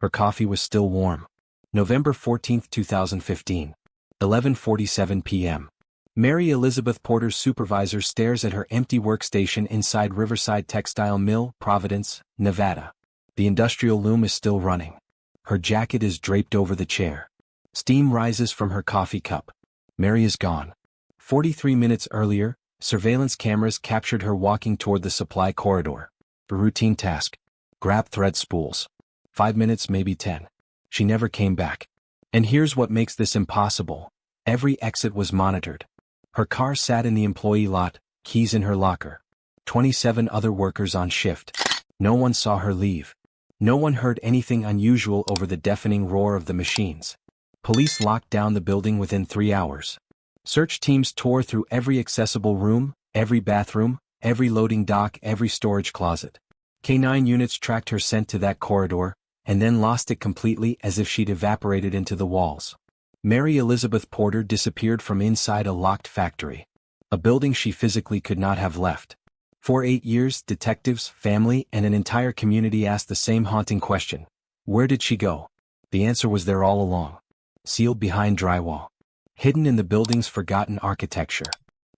Her coffee was still warm. November 14, 2015. 11:47 p.m. Mary Elizabeth Porter's supervisor stares at her empty workstation inside Riverside Textile Mill, Providence, Nevada. The industrial loom is still running. Her jacket is draped over the chair. Steam rises from her coffee cup. Mary is gone. 43 minutes earlier, surveillance cameras captured her walking toward the supply corridor. A routine task. Grab thread spools. 5 minutes, maybe 10. She never came back. And here's what makes this impossible. Every exit was monitored. Her car sat in the employee lot, keys in her locker. 27 other workers on shift. No one saw her leave. No one heard anything unusual over the deafening roar of the machines. Police locked down the building within 3 hours. Search teams tore through every accessible room, every bathroom, every loading dock, every storage closet. K9 units tracked her scent to that corridor, and then lost it completely as if she'd evaporated into the walls. Mary Elizabeth Porter disappeared from inside a locked factory. A building she physically could not have left. For 8 years, detectives, family, and an entire community asked the same haunting question. Where did she go? The answer was there all along. Sealed behind drywall. Hidden in the building's forgotten architecture.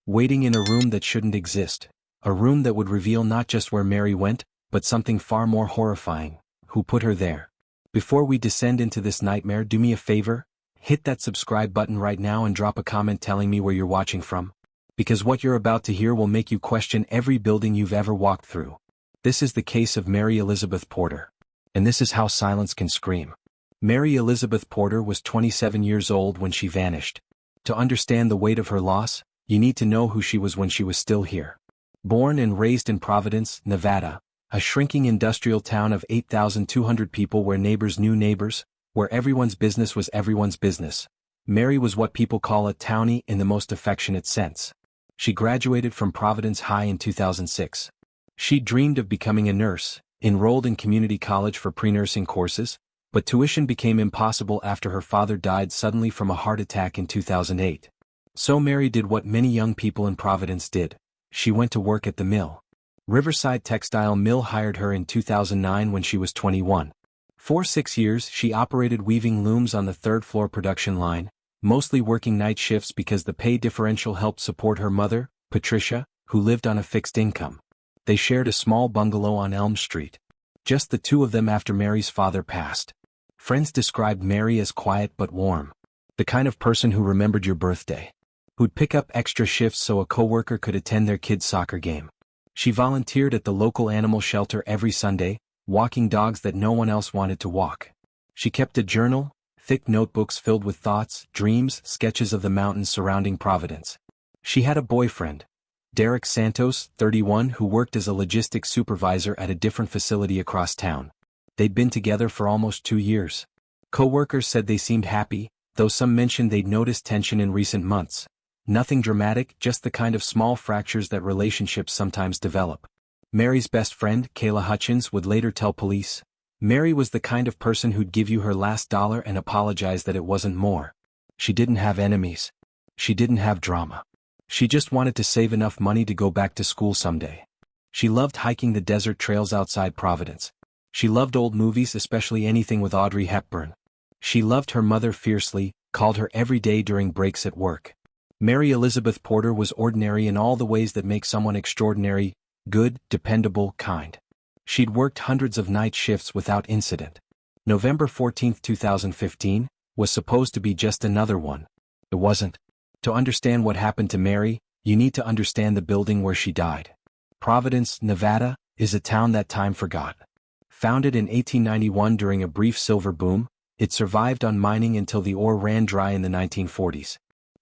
Waiting in a room that shouldn't exist. A room that would reveal not just where Mary went, but something far more horrifying. Who put her there? Before we descend into this nightmare, do me a favor. Hit that subscribe button right now and drop a comment telling me where you're watching from. Because what you're about to hear will make you question every building you've ever walked through. This is the case of Mary Elizabeth Porter. And this is how silence can scream. Mary Elizabeth Porter was 27 years old when she vanished. To understand the weight of her loss, you need to know who she was when she was still here. Born and raised in Providence, Nevada, a shrinking industrial town of 8,200 people where neighbors knew neighbors, where everyone's business was everyone's business, Mary was what people call a townie in the most affectionate sense. She graduated from Providence High in 2006. She dreamed of becoming a nurse, enrolled in community college for pre-nursing courses, but tuition became impossible after her father died suddenly from a heart attack in 2008. So Mary did what many young people in Providence did. She went to work at the mill. Riverside Textile Mill hired her in 2009 when she was 21. For 6 years, she operated weaving looms on the third-floor production line, mostly working night shifts because the pay differential helped support her mother, Patricia, who lived on a fixed income. They shared a small bungalow on Elm Street. Just the two of them after Mary's father passed. Friends described Mary as quiet but warm. The kind of person who remembered your birthday. Who'd pick up extra shifts so a coworker could attend their kid's soccer game. She volunteered at the local animal shelter every Sunday, walking dogs that no one else wanted to walk. She kept a journal, thick notebooks filled with thoughts, dreams, sketches of the mountains surrounding Providence. She had a boyfriend, Derek Santos, 31, who worked as a logistics supervisor at a different facility across town. They'd been together for almost 2 years. Co-workers said they seemed happy, though some mentioned they'd noticed tension in recent months. Nothing dramatic, just the kind of small fractures that relationships sometimes develop. Mary's best friend, Kayla Hutchins, would later tell police, Mary was the kind of person who'd give you her last dollar and apologize that it wasn't more. She didn't have enemies. She didn't have drama. She just wanted to save enough money to go back to school someday. She loved hiking the desert trails outside Providence. She loved old movies, especially anything with Audrey Hepburn. She loved her mother fiercely, called her every day during breaks at work. Mary Elizabeth Porter was ordinary in all the ways that make someone extraordinary: good, dependable, kind. She'd worked hundreds of night shifts without incident. November 14, 2015, was supposed to be just another one. It wasn't. To understand what happened to Mary, you need to understand the building where she died. Providence, Nevada, is a town that time forgot. Founded in 1891 during a brief silver boom, it survived on mining until the ore ran dry in the 1940s.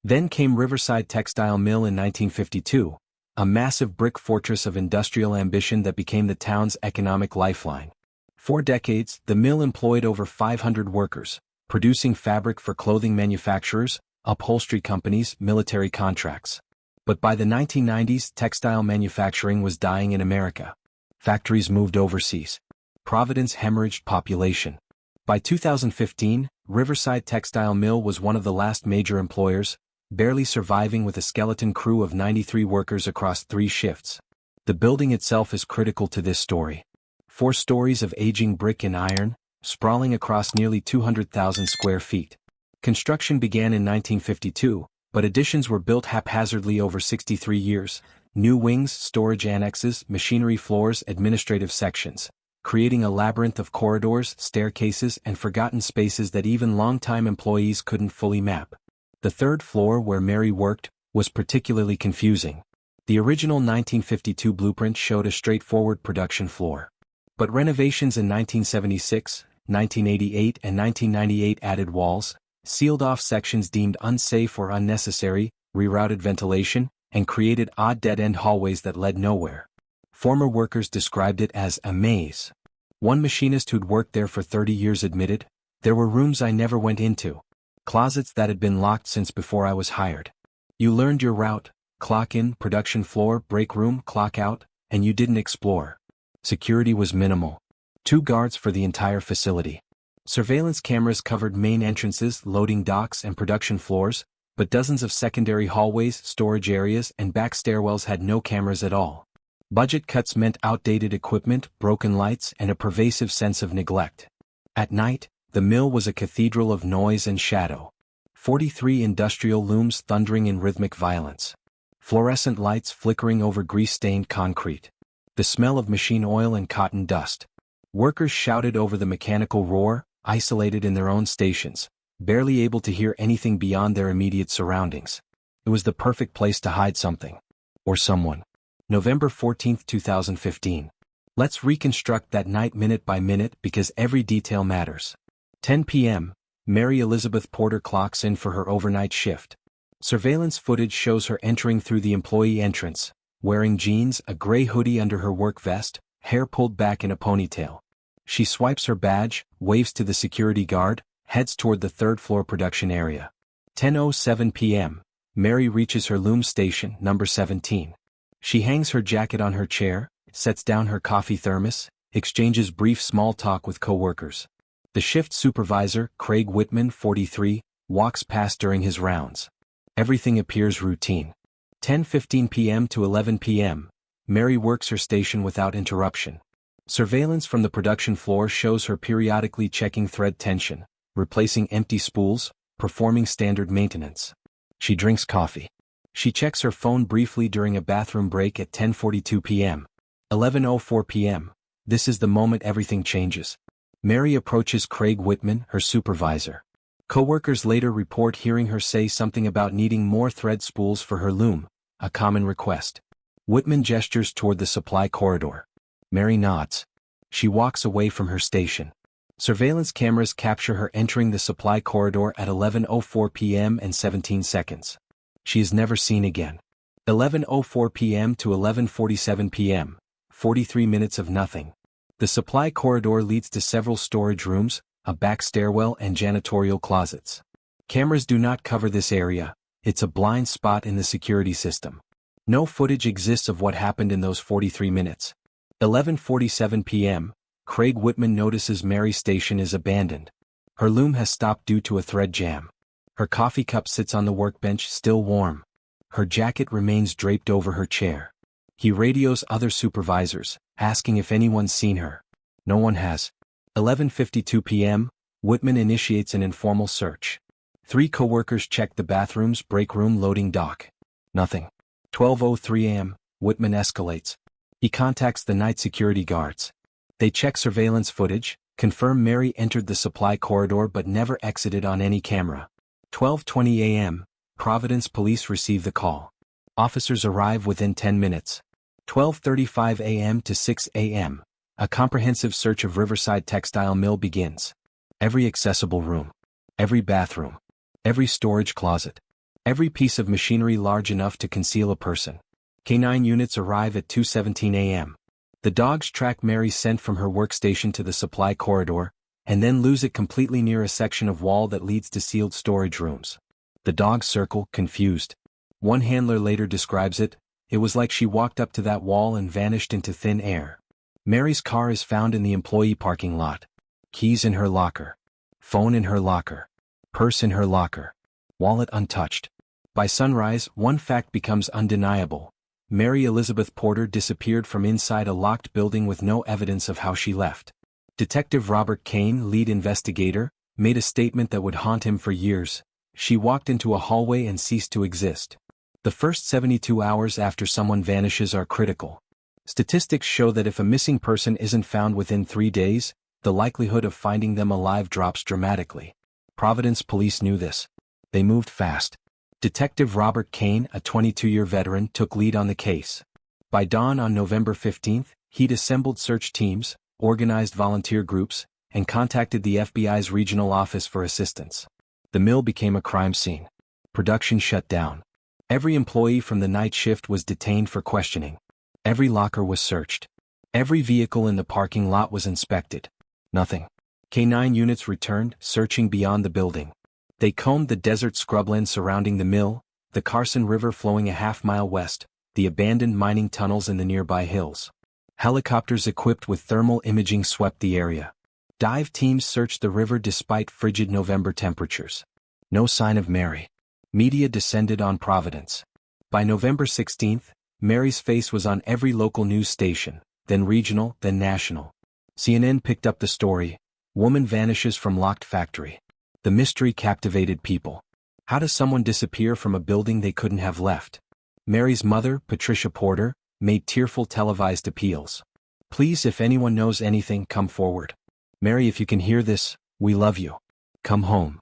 Then came Riverside Textile Mill in 1952, a massive brick fortress of industrial ambition that became the town's economic lifeline. For decades, the mill employed over 500 workers, producing fabric for clothing manufacturers, upholstery companies, military contracts. But by the 1990s, textile manufacturing was dying in America. Factories moved overseas. Providence hemorrhaged population. By 2015, Riverside Textile Mill was one of the last major employers, barely surviving with a skeleton crew of 93 workers across 3 shifts. The building itself is critical to this story. 4 stories of aging brick and iron, sprawling across nearly 200,000 square feet. Construction began in 1952, but additions were built haphazardly over 63 years. New wings, storage annexes, machinery floors, administrative sections, creating a labyrinth of corridors, staircases, and forgotten spaces that even longtime employees couldn't fully map. The third floor, where Mary worked, was particularly confusing. The original 1952 blueprint showed a straightforward production floor. But renovations in 1976, 1988, and 1998 added walls, sealed off sections deemed unsafe or unnecessary, rerouted ventilation, and created odd dead-end hallways that led nowhere. Former workers described it as a maze. One machinist who'd worked there for 30 years admitted, "There were rooms I never went into. Closets that had been locked since before I was hired. You learned your route, clock in, production floor, break room, clock out, and you didn't explore." Security was minimal. 2 guards for the entire facility. Surveillance cameras covered main entrances, loading docks, and production floors, but dozens of secondary hallways, storage areas, and back stairwells had no cameras at all. Budget cuts meant outdated equipment, broken lights, and a pervasive sense of neglect. At night, the mill was a cathedral of noise and shadow. 43 industrial looms thundering in rhythmic violence. Fluorescent lights flickering over grease-stained concrete. The smell of machine oil and cotton dust. Workers shouted over the mechanical roar, isolated in their own stations, barely able to hear anything beyond their immediate surroundings. It was the perfect place to hide something. Or someone. November 14, 2015. Let's reconstruct that night minute by minute because every detail matters. 10 p.m., Mary Elizabeth Porter clocks in for her overnight shift. Surveillance footage shows her entering through the employee entrance, wearing jeans, a gray hoodie under her work vest, hair pulled back in a ponytail. She swipes her badge, waves to the security guard, heads toward the third-floor production area. 10:07 p.m., Mary reaches her loom station, number 17. She hangs her jacket on her chair, sets down her coffee thermos, exchanges brief small talk with co-workers. The shift supervisor, Craig Whitman, 43, walks past during his rounds. Everything appears routine. 10:15 p.m. to 11 p.m., Mary works her station without interruption. Surveillance from the production floor shows her periodically checking thread tension, replacing empty spools, performing standard maintenance. She drinks coffee. She checks her phone briefly during a bathroom break at 10:42 p.m. 11:04 p.m. This is the moment everything changes. Mary approaches Craig Whitman, her supervisor. Coworkers later report hearing her say something about needing more thread spools for her loom, a common request. Whitman gestures toward the supply corridor. Mary nods. She walks away from her station. Surveillance cameras capture her entering the supply corridor at 11:04 p.m. and 17 seconds. She is never seen again. 11:04 p.m. to 11:47 p.m., 43 minutes of nothing. The supply corridor leads to several storage rooms, a back stairwell, and janitorial closets. Cameras do not cover this area. It's a blind spot in the security system. No footage exists of what happened in those 43 minutes. 11:47 p.m., Craig Whitman notices Mary's station is abandoned. Her loom has stopped due to a thread jam. Her coffee cup sits on the workbench, still warm. Her jacket remains draped over her chair. He radios other supervisors, asking if anyone's seen her. No one has. 11:52 p.m., Whitman initiates an informal search. 3 coworkers check the bathrooms, break room, loading dock. Nothing. 12:03 a.m., Whitman escalates. He contacts the night security guards. They check surveillance footage, confirm Mary entered the supply corridor but never exited on any camera. 12:20 a.m., Providence police receive the call. Officers arrive within 10 minutes. 12:35 a.m. to 6 a.m., a comprehensive search of Riverside Textile Mill begins. Every accessible room. Every bathroom. Every storage closet. Every piece of machinery large enough to conceal a person. K9 units arrive at 2:17 a.m. The dogs track Mary's scent from her workstation to the supply corridor, and then lose it completely near a section of wall that leads to sealed storage rooms. The dogs circle, confused. One handler later describes it, "It was like she walked up to that wall and vanished into thin air." Mary's car is found in the employee parking lot. Keys in her locker. Phone in her locker. Purse in her locker. Wallet untouched. By sunrise, one fact becomes undeniable. Mary Elizabeth Porter disappeared from inside a locked building with no evidence of how she left. Detective Robert Kane, lead investigator, made a statement that would haunt him for years. She walked into a hallway and ceased to exist. The first 72 hours after someone vanishes are critical. Statistics show that if a missing person isn't found within 3 days, the likelihood of finding them alive drops dramatically. Providence police knew this. They moved fast. Detective Robert Kane, a 22-year veteran, took lead on the case. By dawn on November 15, he'd assembled search teams, organized volunteer groups, and contacted the FBI's regional office for assistance. The mill became a crime scene. Production shut down. Every employee from the night shift was detained for questioning. Every locker was searched. Every vehicle in the parking lot was inspected. Nothing. K9 units returned, searching beyond the building. They combed the desert scrubland surrounding the mill, the Carson River flowing a half-mile west, the abandoned mining tunnels in the nearby hills. Helicopters equipped with thermal imaging swept the area. Dive teams searched the river despite frigid November temperatures. No sign of Mary. Media descended on Providence. By November 16, Mary's face was on every local news station, then regional, then national. CNN picked up the story. Woman vanishes from locked factory. The mystery captivated people. How does someone disappear from a building they couldn't have left? Mary's mother, Patricia Porter, made tearful televised appeals. Please, if anyone knows anything, come forward. Mary, if you can hear this, we love you. Come home.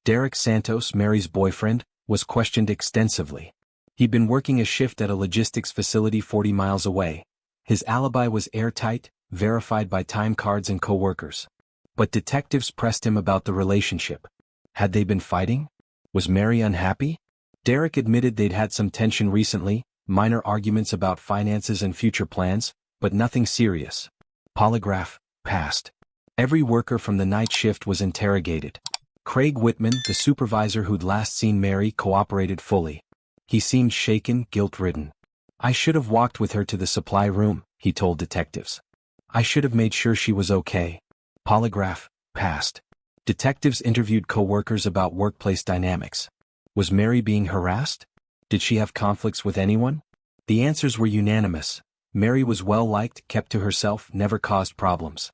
Derek Santos, Mary's boyfriend, was questioned extensively. He'd been working a shift at a logistics facility 40 miles away. His alibi was airtight, verified by time cards and co-workers. But detectives pressed him about the relationship. Had they been fighting? Was Mary unhappy? Derek admitted they'd had some tension recently, minor arguments about finances and future plans, but nothing serious. Polygraph passed. Every worker from the night shift was interrogated. Craig Whitman, the supervisor who'd last seen Mary, cooperated fully. He seemed shaken, guilt-ridden. I should have walked with her to the supply room, he told detectives. I should have made sure she was okay. Polygraph passed. Detectives interviewed co-workers about workplace dynamics. Was Mary being harassed? Did she have conflicts with anyone? The answers were unanimous. Mary was well-liked, kept to herself, never caused problems.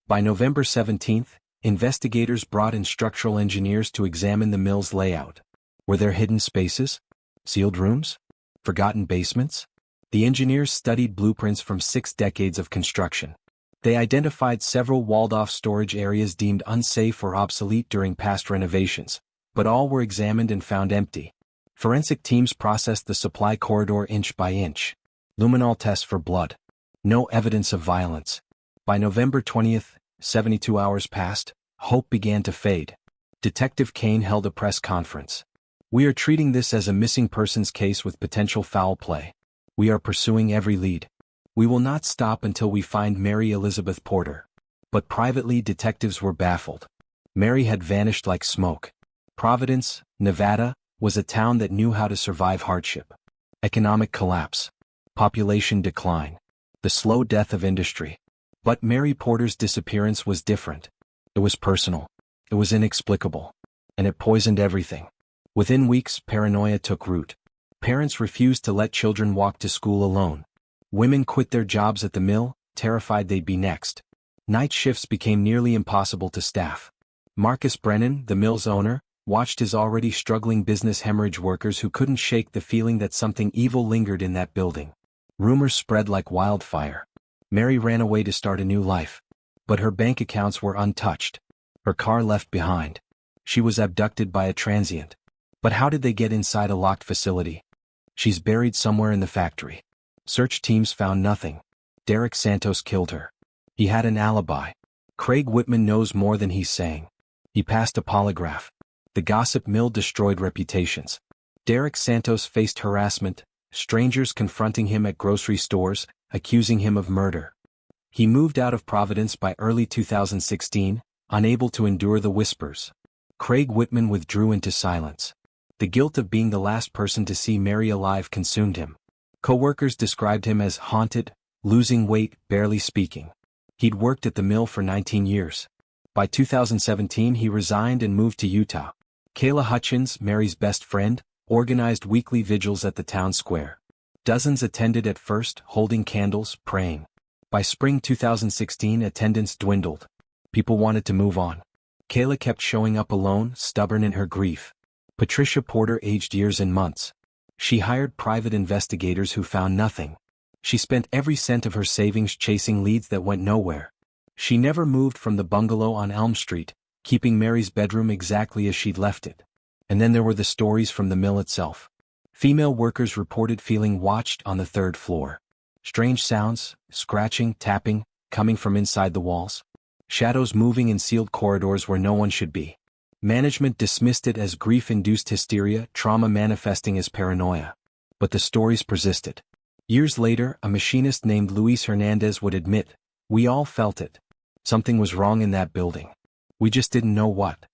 By November 17, investigators brought in structural engineers to examine the mill's layout. Were there hidden spaces? Sealed rooms? Forgotten basements? The engineers studied blueprints from 6 decades of construction. They identified several walled-off storage areas deemed unsafe or obsolete during past renovations, but all were examined and found empty. Forensic teams processed the supply corridor inch by inch. Luminol tests for blood. No evidence of violence. By November 20, 72 hours passed, hope began to fade. Detective Kane held a press conference. We are treating this as a missing persons case with potential foul play. We are pursuing every lead. We will not stop until we find Mary Elizabeth Porter. But privately, detectives were baffled. Mary had vanished like smoke. Providence, Nevada, was a town that knew how to survive hardship. Economic collapse. Population decline. The slow death of industry. But Mary Porter's disappearance was different. It was personal. It was inexplicable. And it poisoned everything. Within weeks, paranoia took root. Parents refused to let children walk to school alone. Women quit their jobs at the mill, terrified they'd be next. Night shifts became nearly impossible to staff. Marcus Brennan, the mill's owner, watched his already struggling business hemorrhage workers who couldn't shake the feeling that something evil lingered in that building. Rumors spread like wildfire. Mary ran away to start a new life. But her bank accounts were untouched. Her car left behind. She was abducted by a transient. But how did they get inside a locked facility? She's buried somewhere in the factory. Search teams found nothing. Derek Santos killed her. He had an alibi. Craig Whitman knows more than he's saying. He passed a polygraph. The gossip mill destroyed reputations. Derek Santos faced harassment, strangers confronting him at grocery stores, accusing him of murder. He moved out of Providence by early 2016, unable to endure the whispers. Craig Whitman withdrew into silence. The guilt of being the last person to see Mary alive consumed him. Co-workers described him as haunted, losing weight, barely speaking. He'd worked at the mill for 19 years. By 2017 he resigned and moved to Utah. Kayla Hutchins, Mary's best friend, organized weekly vigils at the town square. Dozens attended at first, holding candles, praying. By spring 2016 attendance dwindled. People wanted to move on. Kayla kept showing up alone, stubborn in her grief. Patricia Porter aged years and months. She hired private investigators who found nothing. She spent every cent of her savings chasing leads that went nowhere. She never moved from the bungalow on Elm Street, keeping Mary's bedroom exactly as she'd left it. And then there were the stories from the mill itself. Female workers reported feeling watched on the third floor. Strange sounds, scratching, tapping, coming from inside the walls. Shadows moving in sealed corridors where no one should be. Management dismissed it as grief-induced hysteria, trauma manifesting as paranoia. But the stories persisted. Years later, a machinist named Luis Hernandez would admit, "We all felt it. Something was wrong in that building. We just didn't know what."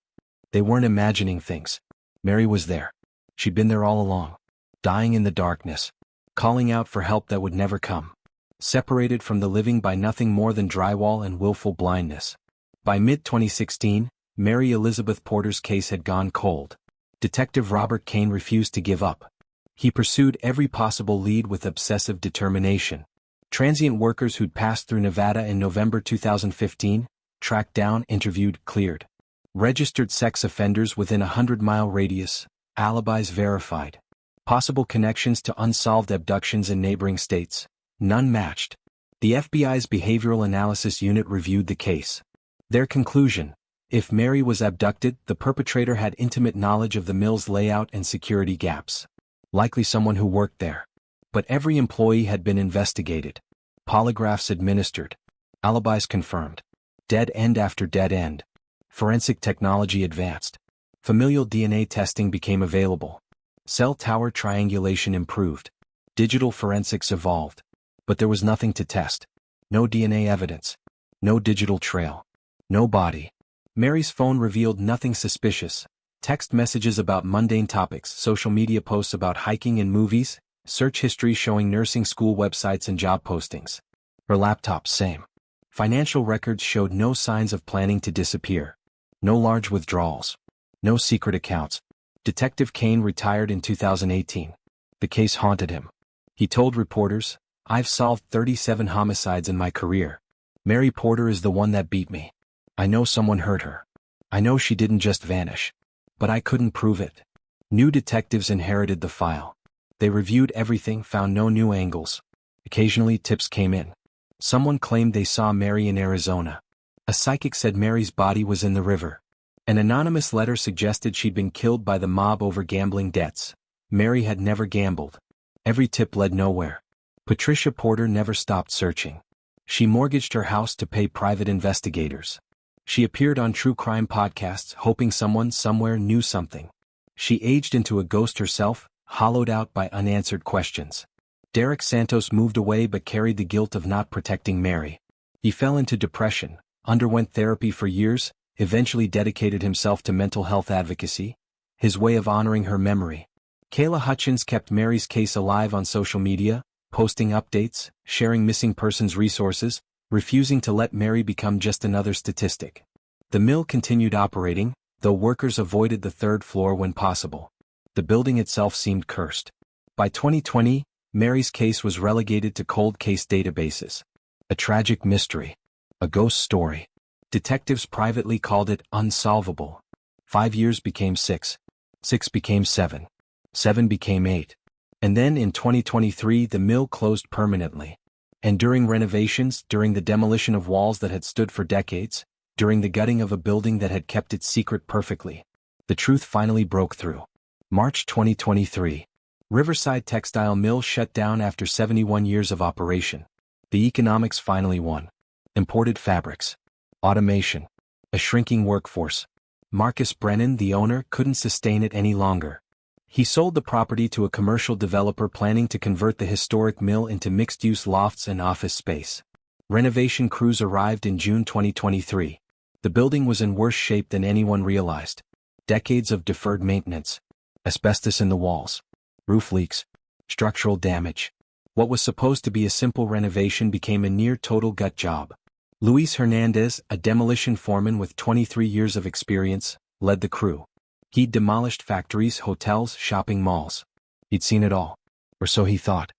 They weren't imagining things. Mary was there. She'd been there all along. Dying in the darkness. Calling out for help that would never come. Separated from the living by nothing more than drywall and willful blindness. By mid-2016, Mary Elizabeth Porter's case had gone cold. Detective Robert Kane refused to give up. He pursued every possible lead with obsessive determination. Transient workers who'd passed through Nevada in November 2015, tracked down, interviewed, cleared. Registered sex offenders within a 100-mile radius, alibis verified. Possible connections to unsolved abductions in neighboring states, none matched. The FBI's Behavioral Analysis Unit reviewed the case. Their conclusion: if Mary was abducted, the perpetrator had intimate knowledge of the mill's layout and security gaps. Likely someone who worked there. But every employee had been investigated. Polygraphs administered. Alibis confirmed. Dead end after dead end. Forensic technology advanced. Familial DNA testing became available. Cell tower triangulation improved. Digital forensics evolved. But there was nothing to test. No DNA evidence. No digital trail. No body. Mary's phone revealed nothing suspicious. Text messages about mundane topics, social media posts about hiking and movies, search history showing nursing school websites and job postings. Her laptop, same. Financial records showed no signs of planning to disappear. No large withdrawals. No secret accounts. Detective Kane retired in 2018. The case haunted him. He told reporters, "I've solved 37 homicides in my career. Mary Porter is the one that beat me. I know someone hurt her. I know she didn't just vanish. But I couldn't prove it." New detectives inherited the file. They reviewed everything, found no new angles. Occasionally tips came in. Someone claimed they saw Mary in Arizona. A psychic said Mary's body was in the river. An anonymous letter suggested she'd been killed by the mob over gambling debts. Mary had never gambled. Every tip led nowhere. Patricia Porter never stopped searching. She mortgaged her house to pay private investigators. She appeared on true crime podcasts, hoping someone somewhere knew something. She aged into a ghost herself, hollowed out by unanswered questions. Derek Santos moved away but carried the guilt of not protecting Mary. He fell into depression, underwent therapy for years, eventually dedicated himself to mental health advocacy, his way of honoring her memory. Kayla Hutchins kept Mary's case alive on social media, posting updates, sharing missing persons resources, refusing to let Mary become just another statistic. The mill continued operating, though workers avoided the third floor when possible. The building itself seemed cursed. By 2020, Mary's case was relegated to cold case databases. A tragic mystery. A ghost story. Detectives privately called it unsolvable. 5 years became 6. 6 became 7. 7 became 8. And then in 2023 the mill closed permanently. And during renovations, during the demolition of walls that had stood for decades, during the gutting of a building that had kept its secret perfectly, the truth finally broke through. March 2023. Riverside Textile Mill shut down after 71 years of operation. The economics finally won. Imported fabrics. Automation. A shrinking workforce. Marcus Brennan, the owner, couldn't sustain it any longer. He sold the property to a commercial developer planning to convert the historic mill into mixed-use lofts and office space. Renovation crews arrived in June 2023. The building was in worse shape than anyone realized. Decades of deferred maintenance. Asbestos in the walls. Roof leaks. Structural damage. What was supposed to be a simple renovation became a near-total gut job. Luis Hernandez, a demolition foreman with 23 years of experience, led the crew. He'd demolished factories, hotels, shopping malls. He'd seen it all. Or so he thought.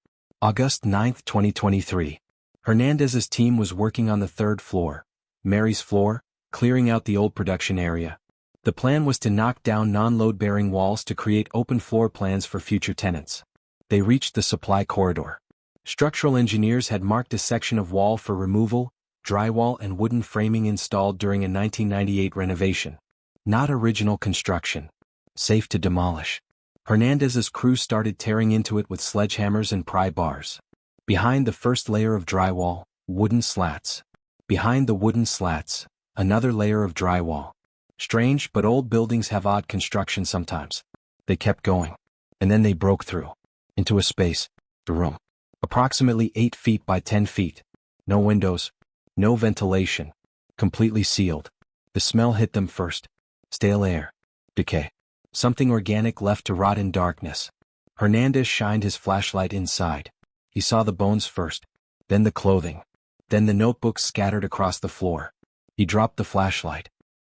August 9, 2023. Hernandez's team was working on the third floor. Mary's floor, clearing out the old production area. The plan was to knock down non-load-bearing walls to create open floor plans for future tenants. They reached the supply corridor. Structural engineers had marked a section of wall for removal, drywall and wooden framing installed during a 1998 renovation. Not original construction. Safe to demolish. Hernandez's crew started tearing into it with sledgehammers and pry bars. Behind the first layer of drywall, wooden slats. Behind the wooden slats, another layer of drywall. Strange, but old buildings have odd construction sometimes. They kept going. And then they broke through. Into a space. The room. Approximately 8 feet by 10 feet. No windows. No ventilation. Completely sealed. The smell hit them first. Stale air. Decay. Something organic left to rot in darkness. Hernandez shined his flashlight inside. He saw the bones first. Then the clothing. Then the notebooks scattered across the floor. He dropped the flashlight.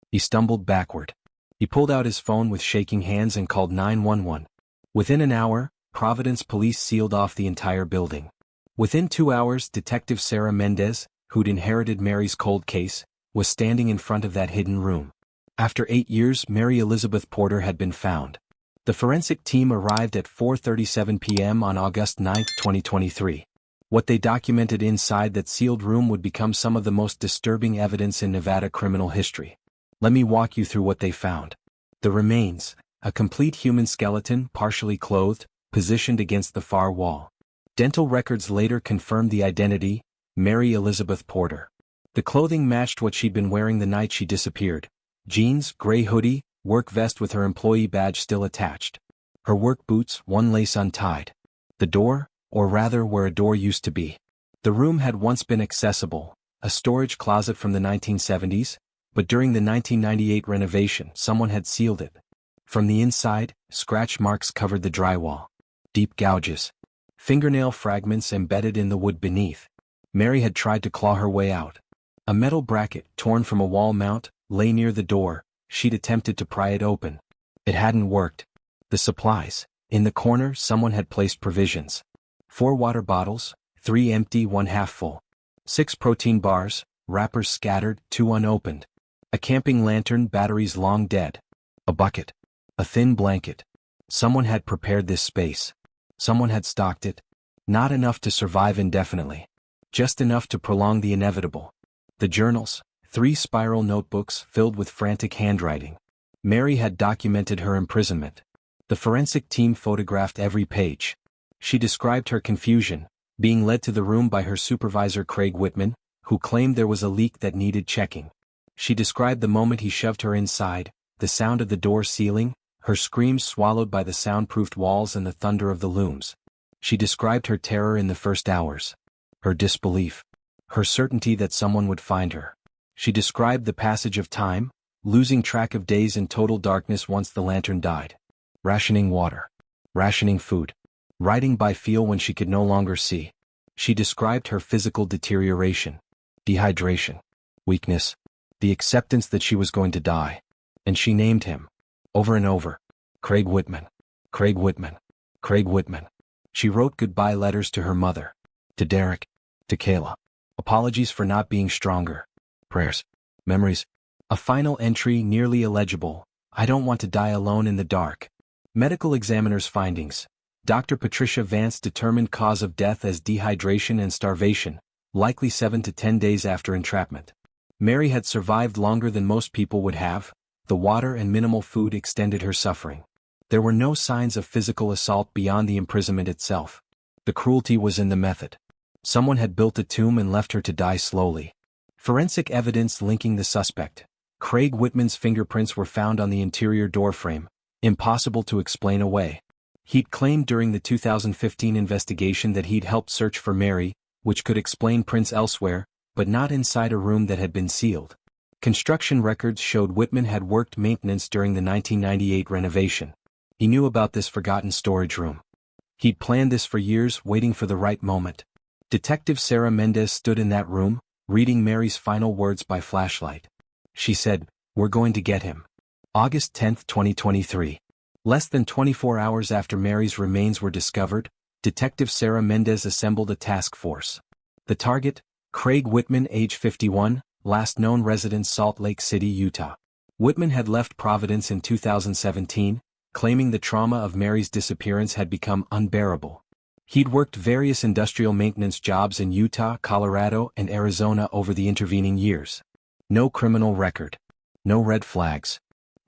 He stumbled backward. He pulled out his phone with shaking hands and called 911. Within an hour, Providence police sealed off the entire building. Within 2 hours, Detective Sarah Mendez, who'd inherited Mary's cold case, was standing in front of that hidden room. After 8 years, Mary Elizabeth Porter had been found. The forensic team arrived at 4:37 p.m. on August 9, 2023. What they documented inside that sealed room would become some of the most disturbing evidence in Nevada criminal history. Let me walk you through what they found. The remains, a complete human skeleton, partially clothed, positioned against the far wall. Dental records later confirmed the identity, Mary Elizabeth Porter. The clothing matched what she'd been wearing the night she disappeared. Jeans, gray hoodie, work vest with her employee badge still attached. Her work boots, one lace untied. The door, or rather where a door used to be. The room had once been accessible, a storage closet from the 1970s, but during the 1998 renovation someone had sealed it. From the inside, scratch marks covered the drywall. Deep gouges. Fingernail fragments embedded in the wood beneath. Mary had tried to claw her way out. A metal bracket, torn from a wall mount, lay near the door. She'd attempted to pry it open. It hadn't worked. The supplies. In the corner someone had placed provisions. 4 water bottles, 3 empty, 1 half full. 6 protein bars, wrappers scattered, 2 unopened. A camping lantern, batteries long dead. A bucket. A thin blanket. Someone had prepared this space. Someone had stocked it. Not enough to survive indefinitely. Just enough to prolong the inevitable. The journals, 3 spiral notebooks filled with frantic handwriting. Mary had documented her imprisonment. The forensic team photographed every page. She described her confusion, being led to the room by her supervisor Craig Whitman, who claimed there was a leak that needed checking. She described the moment he shoved her inside, the sound of the door sealing, her screams swallowed by the soundproofed walls and the thunder of the looms. She described her terror in the first hours. Her disbelief. Her certainty that someone would find her. She described the passage of time, losing track of days in total darkness once the lantern died. Rationing water. Rationing food. Writing by feel when she could no longer see. She described her physical deterioration. Dehydration. Weakness. The acceptance that she was going to die. And she named him. Over and over. Craig Whitman. Craig Whitman. Craig Whitman. She wrote goodbye letters to her mother. To Derek. To Kayla. Apologies for not being stronger. Prayers. Memories. A final entry nearly illegible. I don't want to die alone in the dark. Medical examiner's findings. Dr. Patricia Vance determined cause of death as dehydration and starvation, likely 7 to 10 days after entrapment. Mary had survived longer than most people would have. The water and minimal food extended her suffering. There were no signs of physical assault beyond the imprisonment itself. The cruelty was in the method. Someone had built a tomb and left her to die slowly. Forensic evidence linking the suspect. Craig Whitman's fingerprints were found on the interior doorframe, impossible to explain away. He'd claimed during the 2015 investigation that he'd helped search for Mary, which could explain prints elsewhere, but not inside a room that had been sealed. Construction records showed Whitman had worked maintenance during the 1998 renovation. He knew about this forgotten storage room. He'd planned this for years, waiting for the right moment. Detective Sarah Mendez stood in that room, reading Mary's final words by flashlight. She said, "We're going to get him." August 10, 2023. Less than 24 hours after Mary's remains were discovered, Detective Sarah Mendez assembled a task force. The target, Craig Whitman, age 51, last known residence Salt Lake City, Utah. Whitman had left Providence in 2017, claiming the trauma of Mary's disappearance had become unbearable. He'd worked various industrial maintenance jobs in Utah, Colorado, and Arizona over the intervening years. No criminal record. No red flags.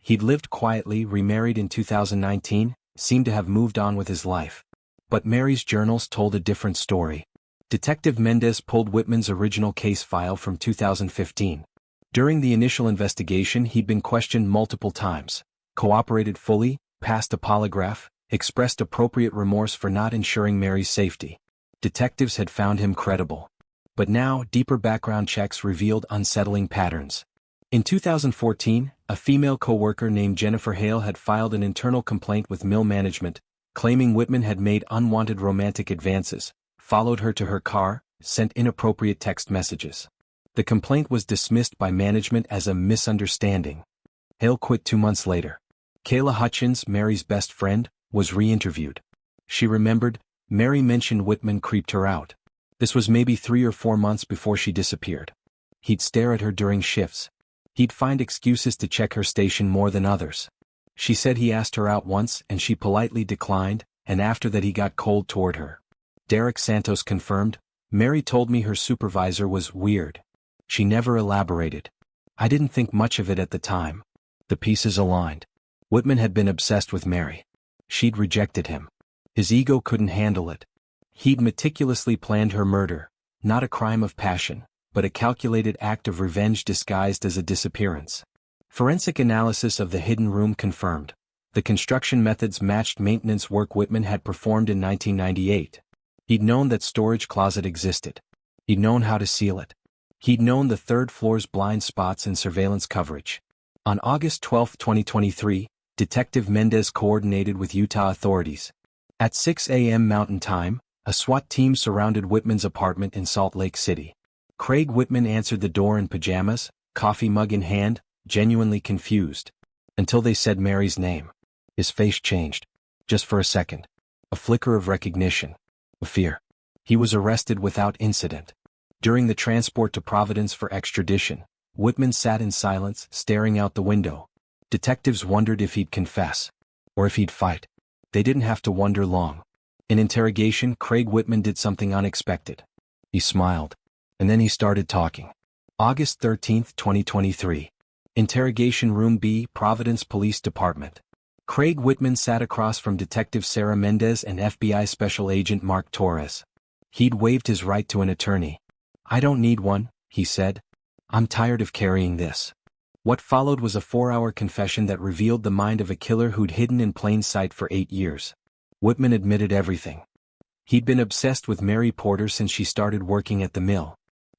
He'd lived quietly, remarried in 2019, seemed to have moved on with his life. But Mary's journals told a different story. Detective Mendez pulled Whitman's original case file from 2015. During the initial investigation, he'd been questioned multiple times, cooperated fully, passed a polygraph, expressed appropriate remorse for not ensuring Mary's safety. Detectives had found him credible. But now, deeper background checks revealed unsettling patterns. In 2014, a female co-worker named Jennifer Hale had filed an internal complaint with mill management, claiming Whitman had made unwanted romantic advances, followed her to her car, sent inappropriate text messages. The complaint was dismissed by management as a misunderstanding. Hale quit 2 months later. Kayla Hutchins, Mary's best friend, was re-interviewed. She remembered, Mary mentioned Whitman creeped her out. This was maybe 3 or 4 months before she disappeared. He'd stare at her during shifts. He'd find excuses to check her station more than others. She said he asked her out once and she politely declined, and after that he got cold toward her. Derek Santos confirmed, Mary told me her supervisor was weird. She never elaborated. I didn't think much of it at the time. The pieces aligned. Whitman had been obsessed with Mary. She'd rejected him. His ego couldn't handle it. He'd meticulously planned her murder, not a crime of passion, but a calculated act of revenge disguised as a disappearance. Forensic analysis of the hidden room confirmed. The construction methods matched maintenance work Whitman had performed in 1998. He'd known that storage closet existed. He'd known how to seal it. He'd known the third floor's blind spots and surveillance coverage. On August 12, 2023, Detective Mendez coordinated with Utah authorities. At 6 a.m. Mountain Time, a SWAT team surrounded Whitman's apartment in Salt Lake City. Craig Whitman answered the door in pajamas, coffee mug in hand, genuinely confused. Until they said Mary's name. His face changed. Just for a second. A flicker of recognition. Of fear. He was arrested without incident. During the transport to Providence for extradition, Whitman sat in silence, staring out the window. Detectives wondered if he'd confess. Or if he'd fight. They didn't have to wonder long. In interrogation, Craig Whitman did something unexpected. He smiled. And then he started talking. August 13, 2023. Interrogation Room B, Providence Police Department. Craig Whitman sat across from Detective Sarah Mendez and FBI Special Agent Mark Torres. He'd waived his right to an attorney. I don't need one, he said. I'm tired of carrying this. What followed was a 4-hour confession that revealed the mind of a killer who'd hidden in plain sight for 8 years. Whitman admitted everything. He'd been obsessed with Mary Porter since she started working at the mill.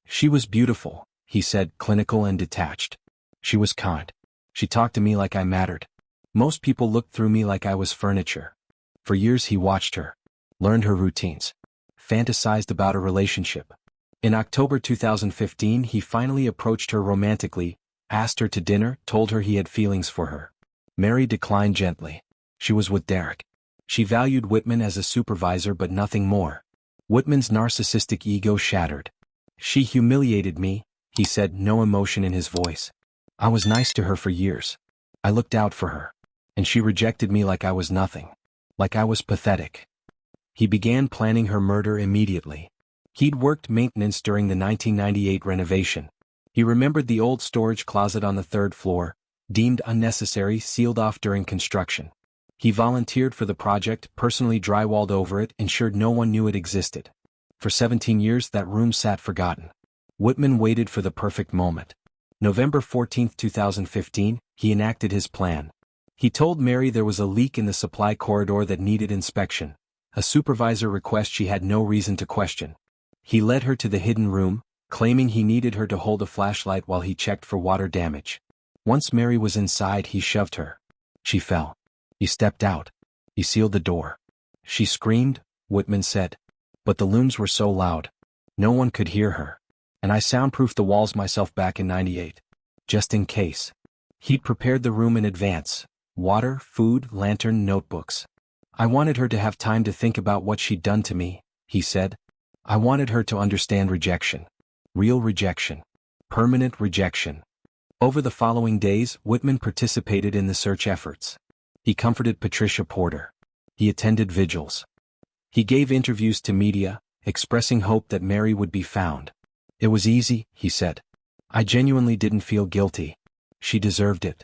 She was beautiful, he said, clinical and detached. She was kind. She talked to me like I mattered. Most people looked through me like I was furniture. For years he watched her. Learned her routines. Fantasized about a relationship. In October 2015 he finally approached her romantically, asked her to dinner, told her he had feelings for her. Mary declined gently. She was with Derek. She valued Whitman as a supervisor but nothing more. Whitman's narcissistic ego shattered. She humiliated me, he said, no emotion in his voice. I was nice to her for years. I looked out for her. And she rejected me like I was nothing. Like I was pathetic. He began planning her murder immediately. He'd worked maintenance during the 1998 renovation. He remembered the old storage closet on the 3rd floor, deemed unnecessary, sealed off during construction. He volunteered for the project, personally drywalled over it, ensured no one knew it existed. For 17 years that room sat forgotten. Whitman waited for the perfect moment. November 14, 2015, he enacted his plan. He told Mary there was a leak in the supply corridor that needed inspection, a supervisor request she had no reason to question. He led her to the hidden room, claiming he needed her to hold a flashlight while he checked for water damage. Once Mary was inside, he shoved her. She fell. He stepped out. He sealed the door. She screamed, Whitman said. But the looms were so loud. No one could hear her. And I soundproofed the walls myself back in '98. Just in case. He'd prepared the room in advance. Water, food, lantern, notebooks. I wanted her to have time to think about what she'd done to me, he said. I wanted her to understand rejection. Real rejection. Permanent rejection. Over the following days, Whitman participated in the search efforts. He comforted Patricia Porter. He attended vigils. He gave interviews to media, expressing hope that Mary would be found. It was easy, he said. I genuinely didn't feel guilty. She deserved it.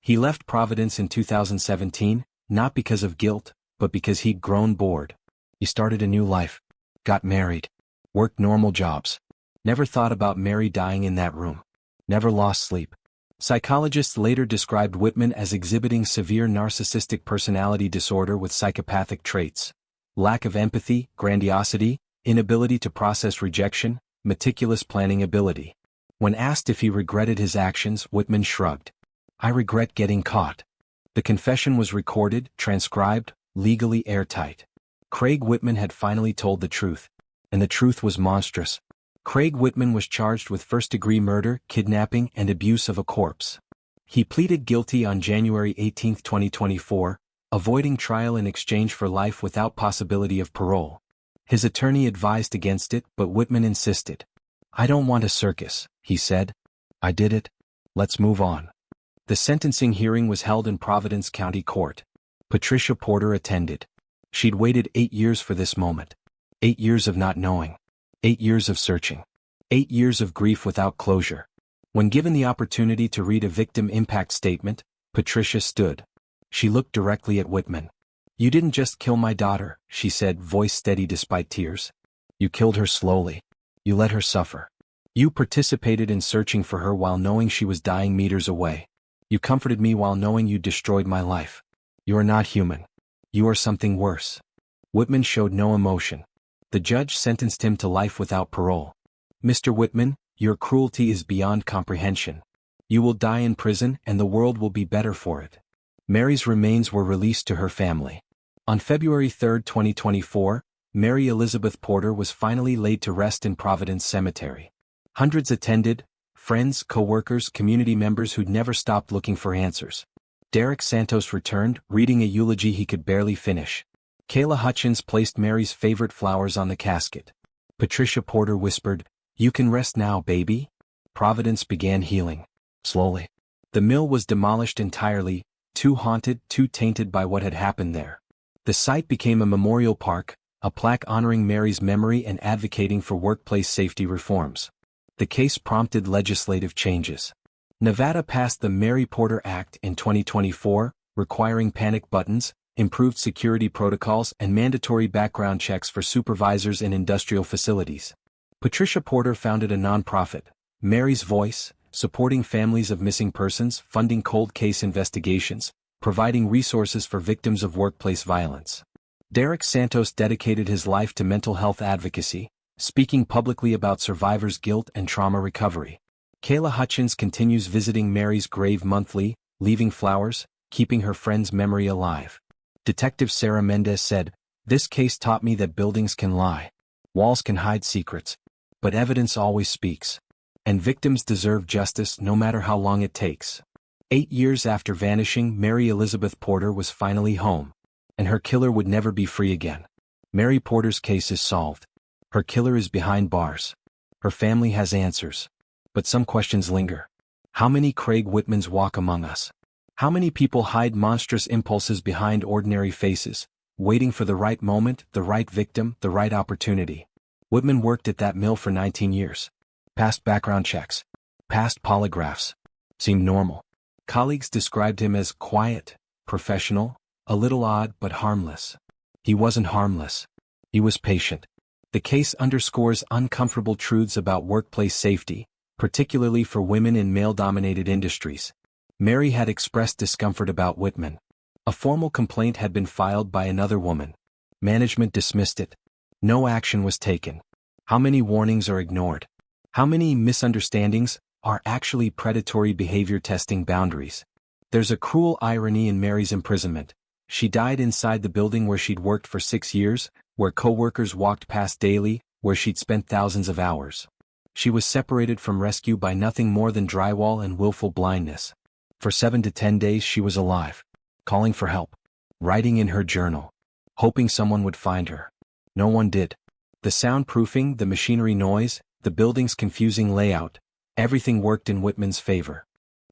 He left Providence in 2017, not because of guilt, but because he'd grown bored. He started a new life. Got married. Worked normal jobs. Never thought about Mary dying in that room. Never lost sleep. Psychologists later described Whitman as exhibiting severe narcissistic personality disorder with psychopathic traits. Lack of empathy, grandiosity, inability to process rejection, meticulous planning ability. When asked if he regretted his actions, Whitman shrugged. I regret getting caught. The confession was recorded, transcribed, legally airtight. Craig Whitman had finally told the truth. And the truth was monstrous. Craig Whitman was charged with first-degree murder, kidnapping, and abuse of a corpse. He pleaded guilty on January 18, 2024, avoiding trial in exchange for life without possibility of parole. His attorney advised against it, but Whitman insisted. I don't want a circus, he said. I did it. Let's move on. The sentencing hearing was held in Providence County Court. Patricia Porter attended. She'd waited 8 years for this moment. 8 years of not knowing. 8 years of searching. 8 years of grief without closure. When given the opportunity to read a victim impact statement, Patricia stood. She looked directly at Whitman. You didn't just kill my daughter, she said, voice steady despite tears. You killed her slowly. You let her suffer. You participated in searching for her while knowing she was dying meters away. You comforted me while knowing you destroyed my life. You are not human. You are something worse. Whitman showed no emotion. The judge sentenced him to life without parole. Mr. Whitman, your cruelty is beyond comprehension. You will die in prison and the world will be better for it. Mary's remains were released to her family. On February 3, 2024, Mary Elizabeth Porter was finally laid to rest in Providence Cemetery. Hundreds attended, friends, co-workers, community members who'd never stopped looking for answers. Derek Santos returned, reading a eulogy he could barely finish. Kayla Hutchins placed Mary's favorite flowers on the casket. Patricia Porter whispered, You can rest now, baby. Providence began healing. Slowly. The mill was demolished entirely, too haunted, too tainted by what had happened there. The site became a memorial park, a plaque honoring Mary's memory and advocating for workplace safety reforms. The case prompted legislative changes. Nevada passed the Mary Porter Act in 2024, requiring panic buttons, improved security protocols, and mandatory background checks for supervisors in industrial facilities. Patricia Porter founded a nonprofit, Mary's Voice, supporting families of missing persons, funding cold case investigations, providing resources for victims of workplace violence. Derek Santos dedicated his life to mental health advocacy, speaking publicly about survivors' guilt and trauma recovery. Kayla Hutchins continues visiting Mary's grave monthly, leaving flowers, keeping her friend's memory alive. Detective Sarah Mendez said, This case taught me that buildings can lie. Walls can hide secrets. But evidence always speaks. And victims deserve justice no matter how long it takes. 8 years after vanishing, Mary Elizabeth Porter was finally home. And her killer would never be free again. Mary Porter's case is solved. Her killer is behind bars. Her family has answers. But some questions linger. How many Craig Whitmans walk among us? How many people hide monstrous impulses behind ordinary faces, waiting for the right moment, the right victim, the right opportunity? Whitman worked at that mill for 19 years. Passed background checks. Passed polygraphs. Seemed normal. Colleagues described him as quiet, professional, a little odd but harmless. He wasn't harmless. He was patient. The case underscores uncomfortable truths about workplace safety, particularly for women in male-dominated industries. Mary had expressed discomfort about Whitman. A formal complaint had been filed by another woman. Management dismissed it. No action was taken. How many warnings are ignored? How many misunderstandings are actually predatory behavior testing boundaries? There's a cruel irony in Mary's imprisonment. She died inside the building where she'd worked for 6 years, where co-workers walked past daily, where she'd spent thousands of hours. She was separated from rescue by nothing more than drywall and willful blindness. For 7 to 10 days she was alive, calling for help, writing in her journal, hoping someone would find her. No one did. The soundproofing, the machinery noise, the building's confusing layout, Everything worked in Whitman's favor.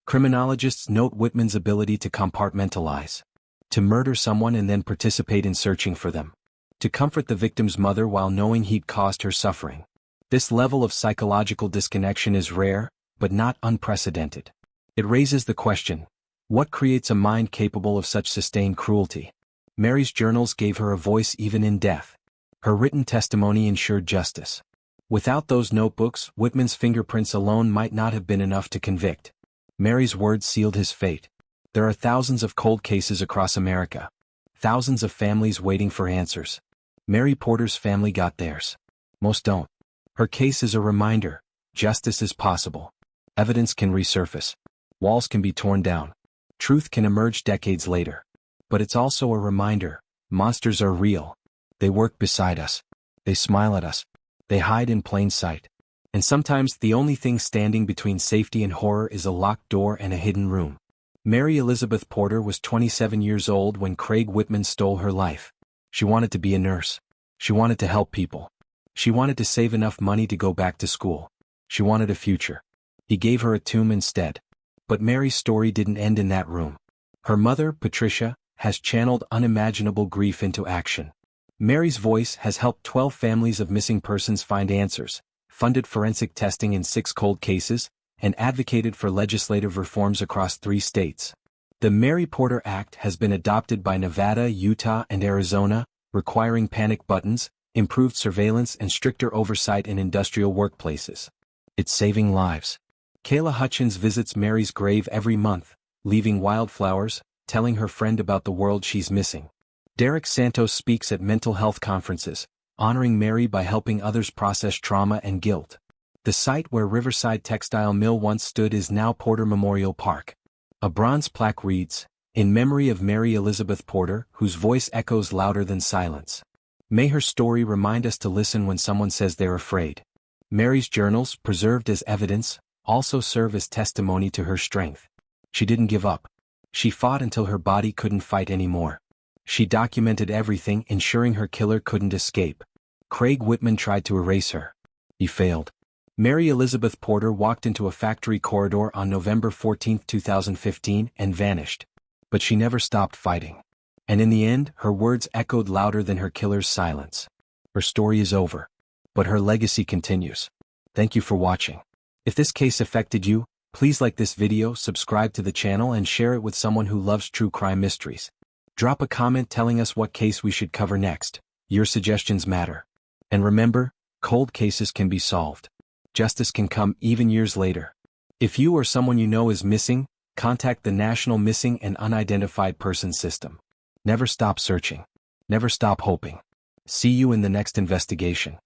Criminologists note Whitman's ability to compartmentalize. To murder someone and then participate in searching for them. To comfort the victim's mother while knowing he'd caused her suffering. This level of psychological disconnection is rare, but not unprecedented. It raises the question, what creates a mind capable of such sustained cruelty? Mary's journals gave her a voice even in death. Her written testimony ensured justice. Without those notebooks, Whitman's fingerprints alone might not have been enough to convict. Mary's words sealed his fate. There are thousands of cold cases across America. Thousands of families waiting for answers. Mary Porter's family got theirs. Most don't. Her case is a reminder, justice is possible. Evidence can resurface. Walls can be torn down. Truth can emerge decades later. But it's also a reminder, monsters are real. They work beside us. They smile at us. They hide in plain sight. And sometimes the only thing standing between safety and horror is a locked door and a hidden room. Mary Elizabeth Porter was 27 years old when Craig Whitman stole her life. She wanted to be a nurse. She wanted to help people. She wanted to save enough money to go back to school. She wanted a future. He gave her a tomb instead. But Mary's story didn't end in that room. Her mother, Patricia, has channeled unimaginable grief into action. Mary's voice has helped 12 families of missing persons find answers, funded forensic testing in 6 cold cases, and advocated for legislative reforms across 3 states. The Mary Porter Act has been adopted by Nevada, Utah, and Arizona, requiring panic buttons, improved surveillance, and stricter oversight in industrial workplaces. It's saving lives. Kayla Hutchins visits Mary's grave every month, leaving wildflowers, telling her friend about the world she's missing. Derek Santos speaks at mental health conferences, honoring Mary by helping others process trauma and guilt. The site where Riverside Textile Mill once stood is now Porter Memorial Park. A bronze plaque reads, "In memory of Mary Elizabeth Porter, whose voice echoes louder than silence." May her story remind us to listen when someone says they're afraid. Mary's journals, preserved as evidence, also serve as testimony to her strength. She didn't give up. She fought until her body couldn't fight anymore. She documented everything, ensuring her killer couldn't escape. Craig Whitman tried to erase her. He failed. Mary Elizabeth Porter walked into a factory corridor on November 14, 2015, and vanished. But she never stopped fighting. And in the end, her words echoed louder than her killer's silence. Her story is over. But her legacy continues. Thank you for watching. If this case affected you, please like this video, subscribe to the channel, and share it with someone who loves true crime mysteries. Drop a comment telling us what case we should cover next. Your suggestions matter. And remember, cold cases can be solved. Justice can come even years later. If you or someone you know is missing, contact the National Missing and Unidentified Persons System. Never stop searching. Never stop hoping. See you in the next investigation.